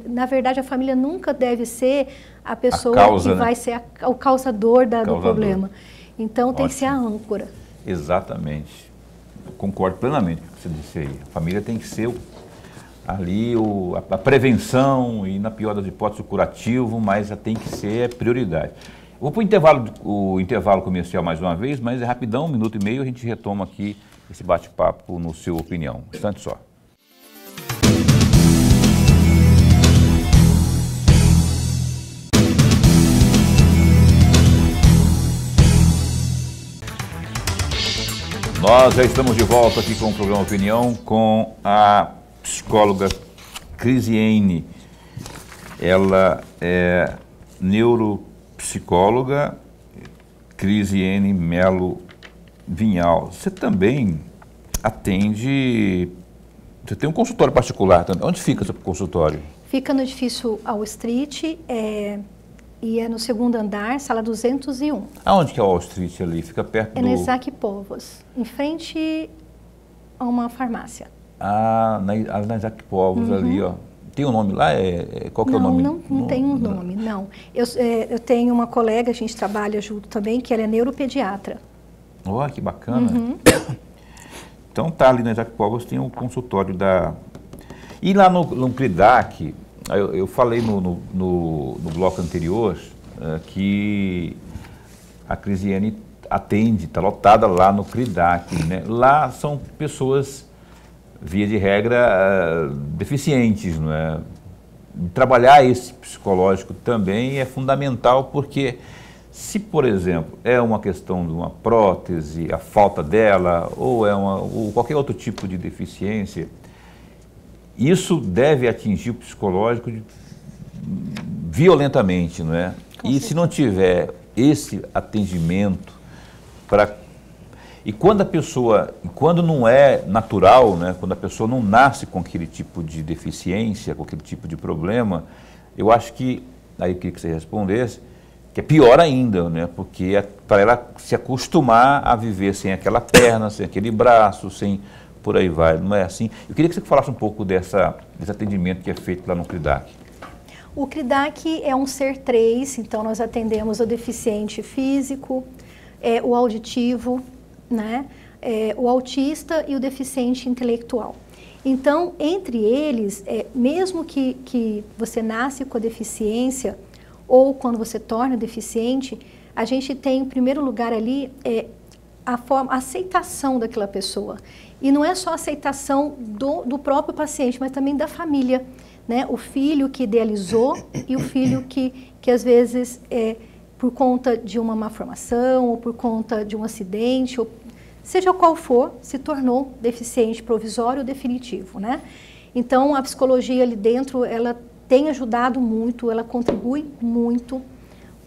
na verdade, a família nunca deve ser a pessoa que vai ser o causador do problema. Então tem que ser a âncora. Exatamente. Eu concordo plenamente com o que você disse aí. A família tem que ser ali a prevenção e, na pior das hipóteses, o curativo, mas tem que ser prioridade. Vou para o intervalo comercial mais uma vez, mas é rapidão, 1 minuto e meio, a gente retoma aqui esse bate-papo no Seu Opinião. Um instante só. Nós já estamos de volta aqui com o programa Opinião com a psicóloga Crisiene. Ela é neuropsicóloga, Crisiene Melo Vinhal. Você também atende Você tem um consultório particular também. Onde fica o seu consultório? Fica no edifício Wall Street, e é no segundo andar, sala 201. Aonde que é o Wall Street ali? Fica perto do... É no Isaac Povos, em frente a uma farmácia. Ah, na Isaac Povos ali, ó. Tem um nome lá? Qual que é o nome? Não tem um nome, não. Eu tenho uma colega, a gente trabalha junto também, que ela é neuropediatra. Olha, que bacana. Então tá ali na Isaac Povos, tem um consultório da... E lá no CRIDAC, eu falei no bloco anterior que a Crisiane atende, está lotada lá no CRIDAC, né? Lá são pessoas, via de regra, deficientes, não é? Trabalhar esse psicológico também é fundamental, porque se, por exemplo, é uma questão de uma prótese, a falta dela, ou qualquer outro tipo de deficiência, isso deve atingir o psicológico violentamente, não é? E se não tiver esse atendimento e quando não é natural, né, quando a pessoa não nasce com aquele tipo de deficiência, com aquele tipo de problema, eu acho que, aí eu queria que você respondesse, que é pior ainda, né, porque é para ela se acostumar a viver sem aquela perna, sem aquele braço, sem... por aí vai, não é assim? Eu queria que você falasse um pouco desse atendimento que é feito lá no CRIDAC. O CRIDAC é um ser 3, então nós atendemos o deficiente físico, o auditivo, né, o autista e o deficiente intelectual. Então, entre eles, mesmo que você nasce com a deficiência ou quando você torna deficiente, a gente tem, em primeiro lugar ali, a aceitação daquela pessoa. E não é só a aceitação do próprio paciente, mas também da família, né? O filho que idealizou e o filho que às vezes, por conta de uma má formação, ou por conta de um acidente, ou seja qual for, se tornou deficiente provisório ou definitivo, né? Então, a psicologia ali dentro, ela tem ajudado muito, ela contribui muito,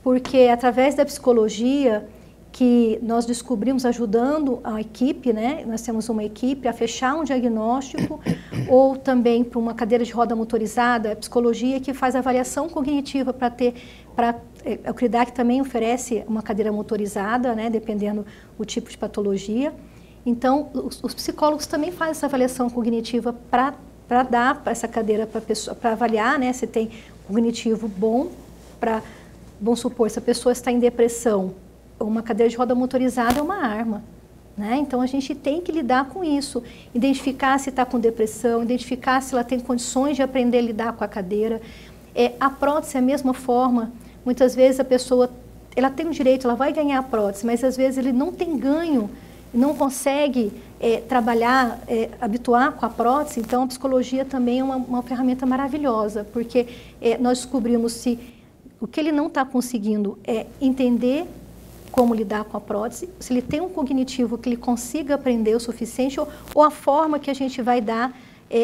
porque através da psicologia que nós descobrimos ajudando a equipe, né? Nós temos uma equipe a fechar um diagnóstico ou também para uma cadeira de roda motorizada, a psicologia que faz avaliação cognitiva o CRIDAC também oferece uma cadeira motorizada, né? Dependendo do tipo de patologia. Então, os psicólogos também fazem essa avaliação cognitiva para dar essa cadeira para a pessoa, para avaliar, né? Se tem cognitivo bom, vamos supor, se a pessoa está em depressão, uma cadeira de roda motorizada é uma arma, né? Então a gente tem que lidar com isso, identificar se está com depressão, identificar se ela tem condições de aprender a lidar com a cadeira. A prótese é a mesma forma, muitas vezes a pessoa, ela tem um direito, ela vai ganhar a prótese, mas às vezes ele não tem ganho, não consegue trabalhar, habituar com a prótese. Então a psicologia também é uma ferramenta maravilhosa, porque nós descobrimos se o que ele não está conseguindo é entender como lidar com a prótese, se ele tem um cognitivo que ele consiga aprender o suficiente ou a forma que a gente vai dar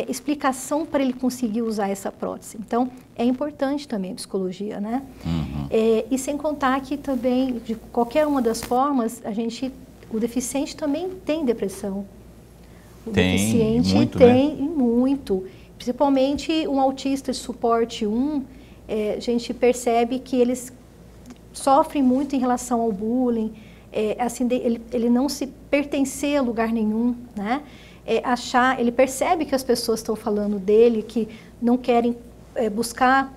explicação para ele conseguir usar essa prótese. Então, é importante também a psicologia, né? E sem contar que também, de qualquer uma das formas, o deficiente também tem depressão. O deficiente muito, tem né? muito. Principalmente um autista de suporte 1, a gente percebe que eles sofrem muito em relação ao bullying, assim, ele não se pertencer a lugar nenhum, né? Ele percebe que as pessoas estão falando dele, que não querem buscar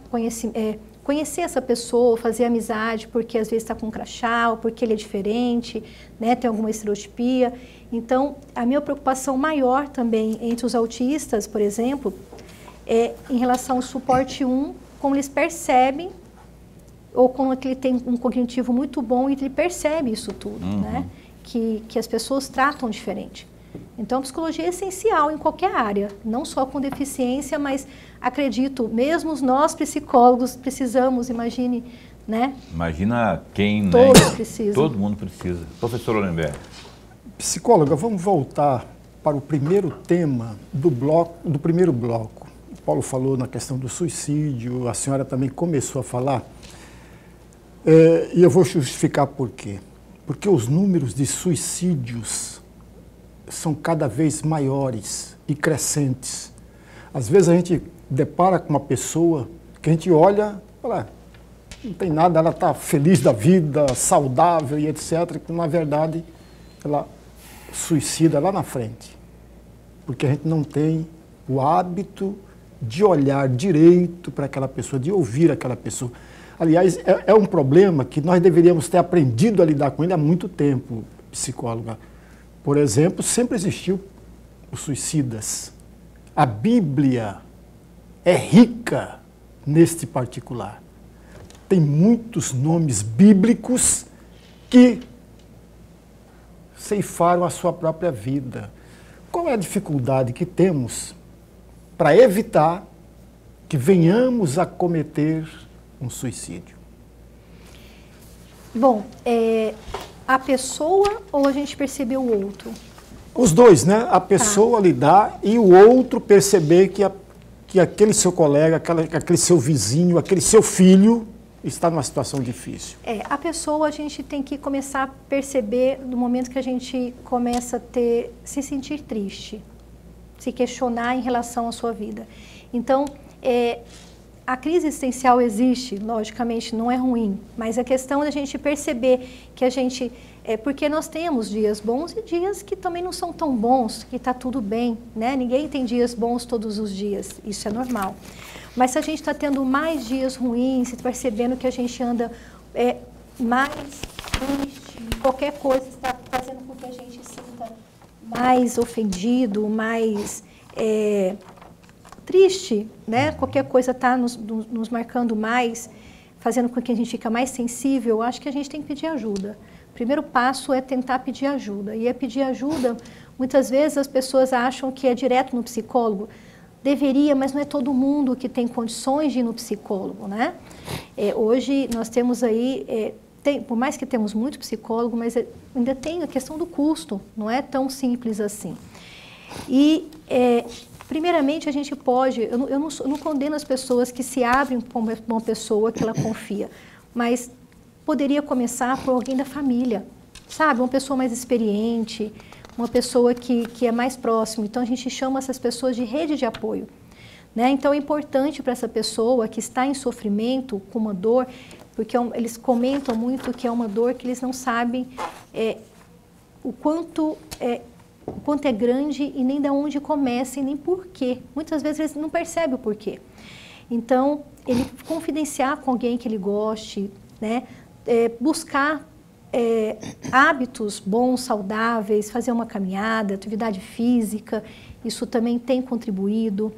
conhecer essa pessoa, fazer amizade, porque às vezes está com um crachá, ou porque ele é diferente, né? Tem alguma estereotipia. Então, a minha preocupação maior também entre os autistas, por exemplo, em relação ao suporte 1, como eles percebem, ou como que ele tem um cognitivo muito bom e ele percebe isso tudo, né? Que as pessoas tratam diferente. Então, a psicologia é essencial em qualquer área, não só com deficiência, mas acredito, mesmo nós psicólogos precisamos, imagine, né? Imagina quem, todos, né? Precisam. Todo mundo precisa. Professor Hollenberg. Psicóloga, vamos voltar para o primeiro tema do primeiro bloco. O Paulo falou na questão do suicídio, a senhora também começou a falar. E eu vou justificar por quê. Porque os números de suicídios são cada vez maiores e crescentes. Às vezes a gente depara com uma pessoa que a gente olha e fala, não tem nada, ela está feliz da vida, saudável e etc. Que na verdade ela suicida lá na frente. Porque a gente não tem o hábito de olhar direito para aquela pessoa, de ouvir aquela pessoa. Aliás, é um problema que nós deveríamos ter aprendido a lidar com ele há muito tempo, psicóloga. Por exemplo, sempre existiu os suicidas. A Bíblia é rica neste particular. Tem muitos nomes bíblicos que ceifaram a sua própria vida. Qual é a dificuldade que temos para evitar que venhamos a cometer um suicídio? Bom, a pessoa ou a gente perceber o outro? Os dois, né? A pessoa lidar e o outro perceber que aquele seu colega, aquele seu vizinho, aquele seu filho está numa situação difícil. A pessoa a gente tem que começar a perceber no momento que a gente começa a se sentir triste, se questionar em relação à sua vida. Então, a crise existencial existe, logicamente, não é ruim, mas a questão é a gente perceber que a gente... porque nós temos dias bons e dias que também não são tão bons, que está tudo bem, né? Ninguém tem dias bons todos os dias, isso é normal. Mas se a gente está tendo mais dias ruins, percebendo que a gente anda mais triste, qualquer coisa está fazendo com que a gente sinta mais ofendido, mais triste, né? Qualquer coisa está nos marcando mais, fazendo com que a gente fique mais sensível, acho que a gente tem que pedir ajuda. O primeiro passo é tentar pedir ajuda. E pedir ajuda, muitas vezes as pessoas acham que é direto no psicólogo. Deveria, mas não é todo mundo que tem condições de ir no psicólogo, né? Hoje nós temos aí, por mais que temos muito psicólogo, mas ainda tem a questão do custo, não é tão simples assim. E, primeiramente, a gente pode, eu não condeno as pessoas que se abrem para uma pessoa que ela confia, mas poderia começar por alguém da família, sabe? Uma pessoa mais experiente, uma pessoa que é mais próxima. Então, a gente chama essas pessoas de rede de apoio, né? Então, é importante para essa pessoa que está em sofrimento, com uma dor, porque eles comentam muito que é uma dor que eles não sabem o quanto é grande e nem de onde começa e nem porquê. Muitas vezes eles não percebem o porquê. Então, ele confidenciar com alguém que ele goste, né? Buscar hábitos bons, saudáveis, fazer uma caminhada, atividade física, isso também tem contribuído.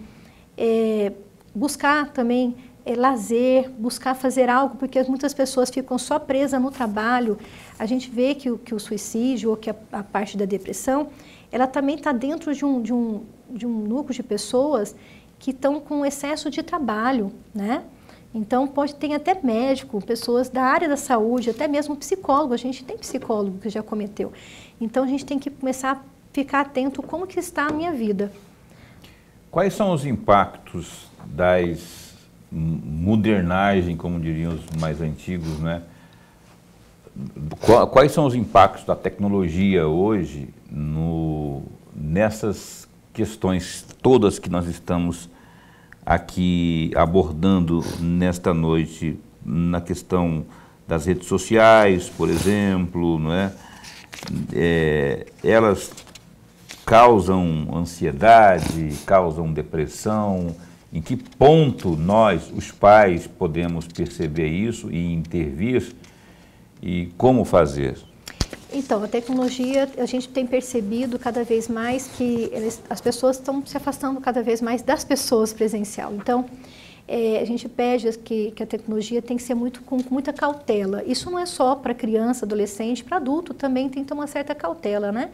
Buscar também lazer, buscar fazer algo, porque muitas pessoas ficam só presas no trabalho. A gente vê que o suicídio ou que a parte da depressão, ela também está dentro de um núcleo de pessoas que estão com excesso de trabalho, né? Então, ter até médico, pessoas da área da saúde, até mesmo psicólogo. A gente tem psicólogo que já cometeu. Então, a gente tem que começar a ficar atento como que está a minha vida. Quais são os impactos das modernagem, como diriam os mais antigos, né? Quais são os impactos da tecnologia hoje nessas questões todas que nós estamos aqui abordando nesta noite, na questão das redes sociais, por exemplo, não é? Elas causam ansiedade, causam depressão. Em que ponto nós, os pais, podemos perceber isso e intervir? E como fazer? Então, a tecnologia, a gente tem percebido cada vez mais que as pessoas estão se afastando cada vez mais das pessoas presencial. Então, a gente pede que a tecnologia tem que ser com muita cautela. Isso não é só para criança, adolescente, para adulto também tem que ter uma certa cautela, né?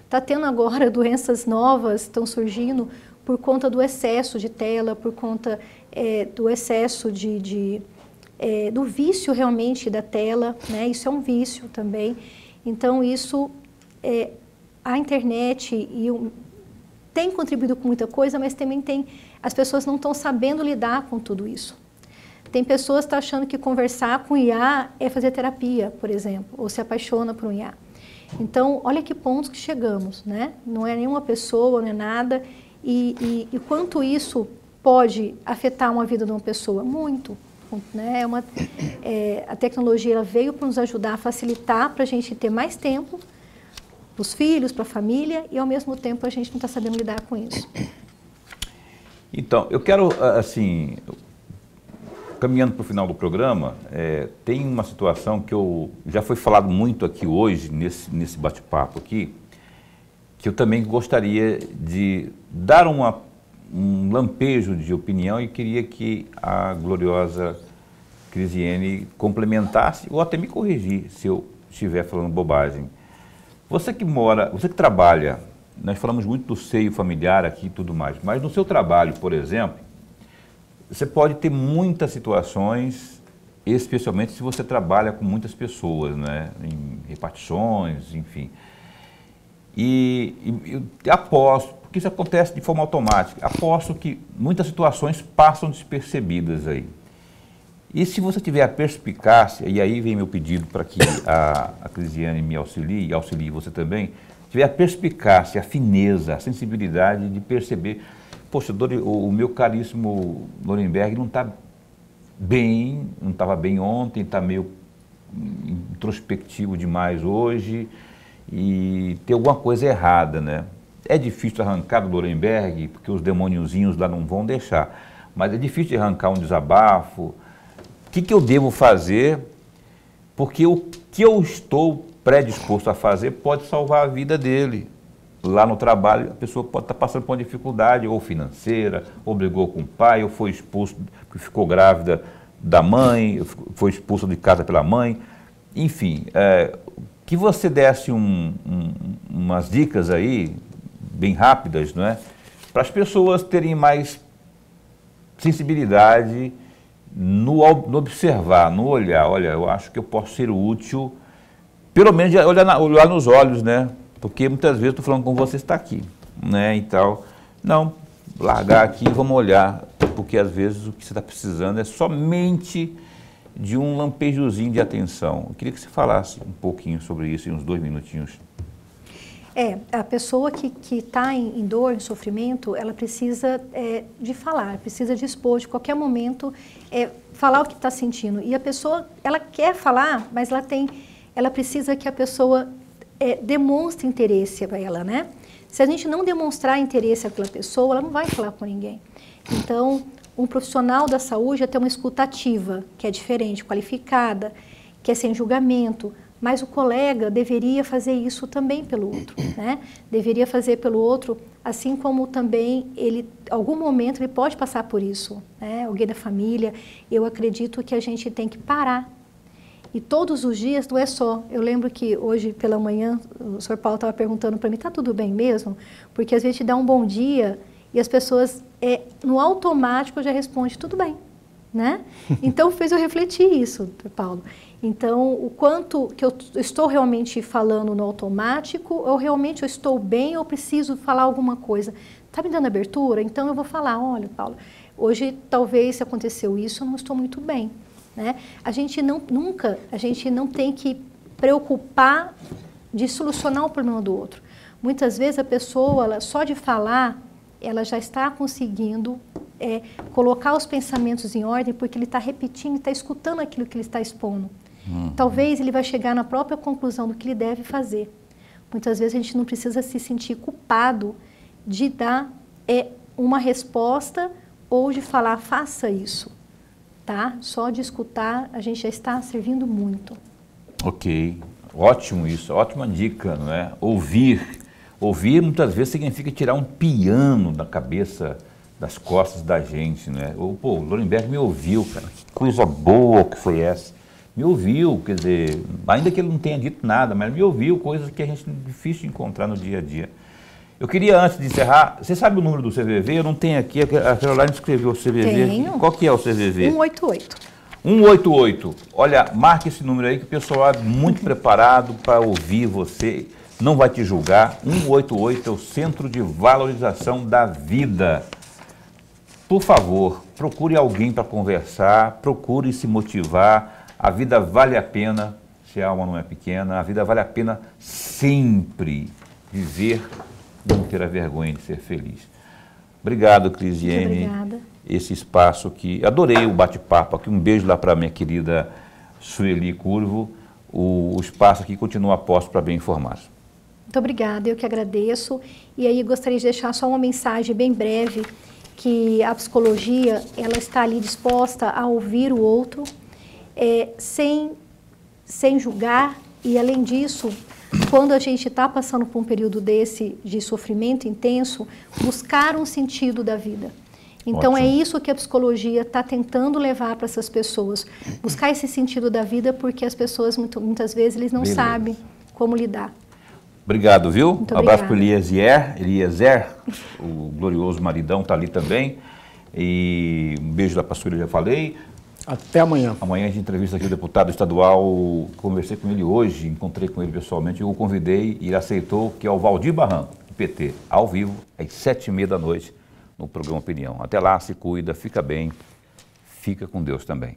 Está tendo agora doenças novas, estão surgindo por conta do excesso de tela, por conta do excesso do vício realmente da tela, né? Isso é um vício também. Então, isso, a internet tem contribuído com muita coisa, mas também as pessoas não estão sabendo lidar com tudo isso. Tem pessoas que estão achando que conversar com IA é fazer terapia, por exemplo, ou se apaixona por um IA. Então, olha que pontos que chegamos, né? Não é nenhuma pessoa, não é nada. E quanto isso pode afetar uma vida de uma pessoa? Muito. Né? A tecnologia ela veio para nos ajudar a facilitar para a gente ter mais tempo para os filhos, para a família, e ao mesmo tempo a gente não está sabendo lidar com isso. Então, eu quero, assim, caminhando para o final do programa, tem uma situação que já foi falado muito aqui hoje, nesse bate-papo aqui, que eu também gostaria de dar um lampejo de opinião e queria que a gloriosa Crisiene complementasse ou até me corrigir se eu estiver falando bobagem. Você que trabalha, nós falamos muito do seio familiar aqui e tudo mais, mas no seu trabalho, por exemplo, você pode ter muitas situações, especialmente se você trabalha com muitas pessoas, né, em repartições, enfim. E eu aposto, porque isso acontece de forma automática, aposto que muitas situações passam despercebidas aí. E se você tiver a perspicácia, e aí vem meu pedido para que a Crisiene me auxilie, e auxilie você também, tiver a perspicácia, a fineza, a sensibilidade de perceber, poxa, o meu caríssimo Lorenberg não está bem, não estava bem ontem, está meio introspectivo demais hoje, e tem alguma coisa errada, né? É difícil arrancar do Lorenberg, porque os demôniozinhos lá não vão deixar, mas é difícil de arrancar um desabafo. O que eu devo fazer? Porque o que eu estou predisposto a fazer pode salvar a vida dele. Lá no trabalho, a pessoa pode estar passando por uma dificuldade, ou financeira, ou brigou com o pai, ou foi expulso, porque ficou grávida da mãe, foi expulso de casa pela mãe. Enfim, que você desse umas dicas aí, bem rápidas, não é? Para as pessoas terem mais sensibilidade no observar, no olhar. Olha, eu acho que eu posso ser útil, pelo menos olhar nos olhos, né? Porque muitas vezes eu estou falando com você, está aqui, né? Então, não, largar aqui e vamos olhar, porque às vezes o que você está precisando é somente de um lampejozinho de atenção. Eu queria que você falasse um pouquinho sobre isso em uns 2 minutinhos. A pessoa que está em dor, em sofrimento, ela precisa de falar, precisa de expor, de qualquer momento, falar o que está sentindo. E a pessoa, ela quer falar, mas ela precisa que a pessoa demonstre interesse para ela, né? Se a gente não demonstrar interesse àquela pessoa, ela não vai falar com ninguém. Então, um profissional da saúde é ter uma escuta ativa, que é diferente, qualificada, que é sem julgamento, mas o colega deveria fazer isso também pelo outro, né? Deveria fazer pelo outro, assim como também algum momento ele pode passar por isso, né? Alguém da família. Eu acredito que a gente tem que parar. E todos os dias não é só. Eu lembro que hoje pela manhã o Sr. Paulo estava perguntando para mim, tá tudo bem mesmo? Porque às vezes te dá um bom dia e as pessoas no automático já respondem tudo bem, né? Então fez eu refletir isso, Paulo. Então, o quanto que eu estou realmente falando no automático, ou realmente eu estou bem, ou preciso falar alguma coisa. Está me dando abertura? Então eu vou falar, olha, Paulo, hoje talvez se aconteceu isso, eu não estou muito bem. Né? A gente não tem que preocupar de solucionar o problema do outro. Muitas vezes a pessoa, só de falar, ela já está conseguindo colocar os pensamentos em ordem, porque ele está repetindo, está escutando aquilo que ele está expondo. Talvez ele vai chegar na própria conclusão do que ele deve fazer. Muitas vezes a gente não precisa se sentir culpado de dar uma resposta ou de falar, faça isso. Tá? Só de escutar, a gente já está servindo muito. Ok, ótimo isso, ótima dica, não é? Ouvir muitas vezes significa tirar um piano da cabeça, das costas da gente, né? Pô, o Lorenberg me ouviu, cara, que coisa boa que foi essa. Me ouviu, quer dizer, ainda que ele não tenha dito nada, mas me ouviu, coisas que a gente é difícil de encontrar no dia a dia. Eu queria, antes de encerrar, você sabe o número do CVV? Eu não tenho aqui, a Caroline escreveu o CVV. Tenho. Qual que é o CVV? 188. 188. Olha, marque esse número aí que o pessoal é muito preparado para ouvir você, não vai te julgar. 188 é o Centro de Valorização da Vida. Por favor, procure alguém para conversar, procure se motivar. A vida vale a pena se a alma não é pequena, a vida vale a pena sempre viver, não ter a vergonha de ser feliz. Obrigado, Crisiene. Obrigada. Esse espaço que... Adorei o bate-papo aqui. Um beijo lá para minha querida Sueli Curvo. O espaço aqui continua a posto para bem informados. Muito obrigada, eu que agradeço. E aí gostaria de deixar só uma mensagem bem breve, que a psicologia, ela está ali disposta a ouvir o outro, sem julgar, e além disso, quando a gente está passando por um período desse de sofrimento intenso, buscar um sentido da vida. Então Ótimo. é isso que a psicologia está tentando levar para essas pessoas, buscar esse sentido da vida, porque as pessoas muitas vezes eles não sabem como lidar. Obrigado, viu? Muito Abraço para o obrigada. Eliezer, o glorioso maridão está ali também. E um beijo da pastora, já falei. Até amanhã. Amanhã a gente entrevista aqui o deputado estadual, conversei com ele hoje, encontrei com ele pessoalmente, eu o convidei e ele aceitou, que é o Valdir Barranco, do PT, ao vivo, às 7h30 da noite, no programa Opinião. Até lá, se cuida, fica bem, fica com Deus também.